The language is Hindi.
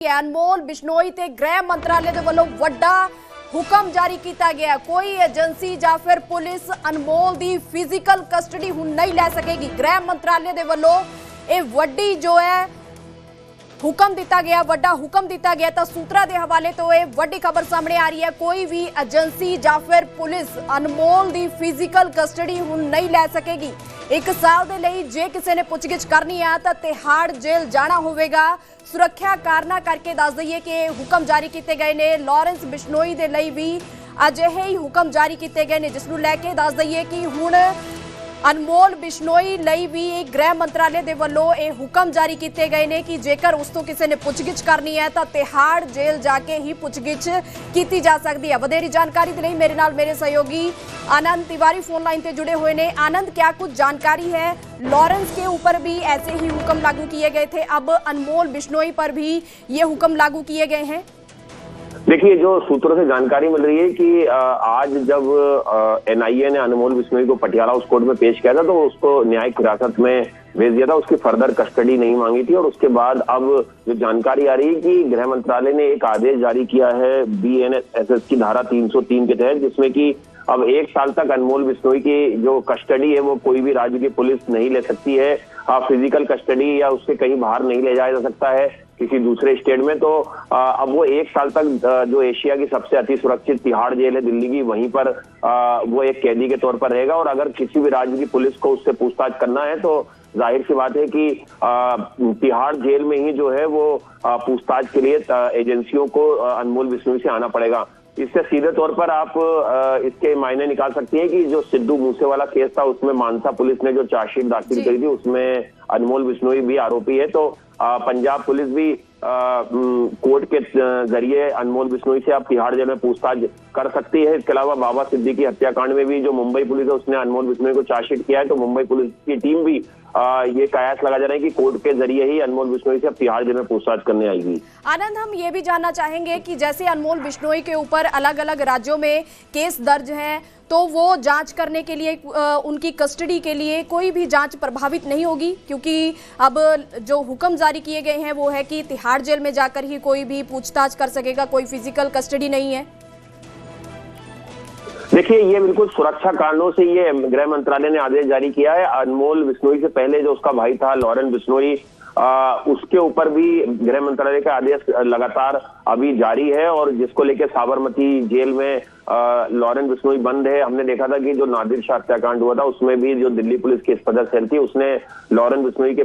अनमोल बिश्नोई ते गृह मंत्रालय दे वल्लों वड्डा हुक्म जारी किया गया। कोई एजेंसी या फिर पुलिस अनमोल दी फिजिकल कस्टडी हुण नहीं लै सकेगी। गृह मंत्रालय दे वल्लों ये वड्डी जो है हुक्म दिता गया, वड्डा हुक्म दिता गया। तो सूत्रा के हवाले तो यह वड्डी खबर सामने आ रही है। कोई भी एजेंसी या फिर पुलिस अनमोल की फिजिकल कस्टडी हुण नहीं लै सकेगी। 1 साल के लिए जे किसी ने पुछगिछ करनी है तो तिहाड़ जेल जाना होगा। सुरक्षा कारणों करके दस दईए कि हुक्म जारी किए गए ने। लॉरेंस बिश्नोई के लिए भी अजिहे ही हुक्म जारी किए गए ने, जिसनूं लैके दस दईए कि हुण अनमोल बिश्नोई ਲਈ भी गृह मंत्रालय के वल्लों यह हुक्म जारी किए गए हैं कि जेकर उस तो किसी ने पुछगिछ करनी है तो तिहाड़ जेल जाके ही पुछगिछ की जा सकती है। वधेरी जानकारी के लिए मेरे नाल मेरे सहयोगी आनंद तिवारी फोन लाइन से जुड़े हुए हैं। आनंद, क्या कुछ जानकारी है? लॉरेंस के ऊपर भी ऐसे ही हुक्म लागू किए गए थे, अब अनमोल बिश्नोई पर भी ये हुक्म लागू किए गए हैं। देखिए, जो सूत्रों से जानकारी मिल रही है कि आज जब एनआईए ने अनमोल बिश्नोई को पटियाला हाउस कोर्ट में पेश किया था तो उसको न्यायिक हिरासत में भेज दिया था। उसकी फर्दर कस्टडी नहीं मांगी थी और उसके बाद अब जो जानकारी आ रही है कि गृह मंत्रालय ने एक आदेश जारी किया है बीएनएसएस की धारा 303 के तहत, जिसमें कि अब 1 साल तक अनमोल बिश्नोई की जो कस्टडी है वो कोई भी राज्य की पुलिस नहीं ले सकती है। फिजिकल कस्टडी या उससे कहीं बाहर नहीं ले जाया जा सकता है किसी दूसरे स्टेट में। तो अब वो 1 साल तक जो एशिया की सबसे अति सुरक्षित तिहाड़ जेल है दिल्ली की, वहीं पर वो एक कैदी के तौर पर रहेगा। और अगर किसी भी राज्य की पुलिस को उससे पूछताछ करना है तो जाहिर सी बात है कि तिहाड़ जेल में ही जो है वो पूछताछ के लिए एजेंसियों को अनमोल बिश्नोई से आना पड़ेगा। इससे सीधे तौर पर आप इसके मायने निकाल सकती हैं कि जो सिद्धू मूसेवाला केस था उसमें मानसा पुलिस ने जो चार्जशीट दाखिल करी थी उसमें अनमोल बिश्नोई भी आरोपी है। तो पंजाब पुलिस भी कोर्ट के जरिए अनमोल बिश्नोई से आप तिहाड़ जेल में पूछताछ कर सकती है। इसके अलावा बाबा सिद्दीकी हत्याकांड में भी जो मुंबई पुलिस है उसने अनमोल बिश्नोई को चार्जशीट किया है, तो मुंबई पुलिस की टीम भी ये कयास लगा जा रहा है कि कोर्ट के जरिए ही अनमोल बिश्नोई से अब तिहाड़ जेल में पूछताछ करने आएगी। आनंद, हम ये भी जानना चाहेंगे कि जैसे अनमोल बिश्नोई के ऊपर अलग अलग राज्यों में केस दर्ज हैं, तो वो जांच करने के लिए उनकी कस्टडी के लिए कोई भी जांच प्रभावित नहीं होगी, क्योंकि अब जो हुक्म जारी किए गए हैं वो है कि तिहाड़ जेल में जाकर ही कोई भी पूछताछ कर सकेगा, कोई फिजिकल कस्टडी नहीं है। देखिए, ये बिल्कुल सुरक्षा कारणों से ये गृह मंत्रालय ने आदेश जारी किया है। अनमोल बिश्नोई से पहले जो उसका भाई था लॉरेंस बिश्नोई, उसके ऊपर भी गृह मंत्रालय का आदेश लगातार अभी जारी है और जिसको लेकर साबरमती जेल में लॉरेंस बिश्नोई बंद है। हमने देखा था कि जो नादिर शाह हत्याकांड हुआ था उसमें भी जो दिल्ली पुलिस की सदस्य थी उसने लॉरेंस बिश्नोई के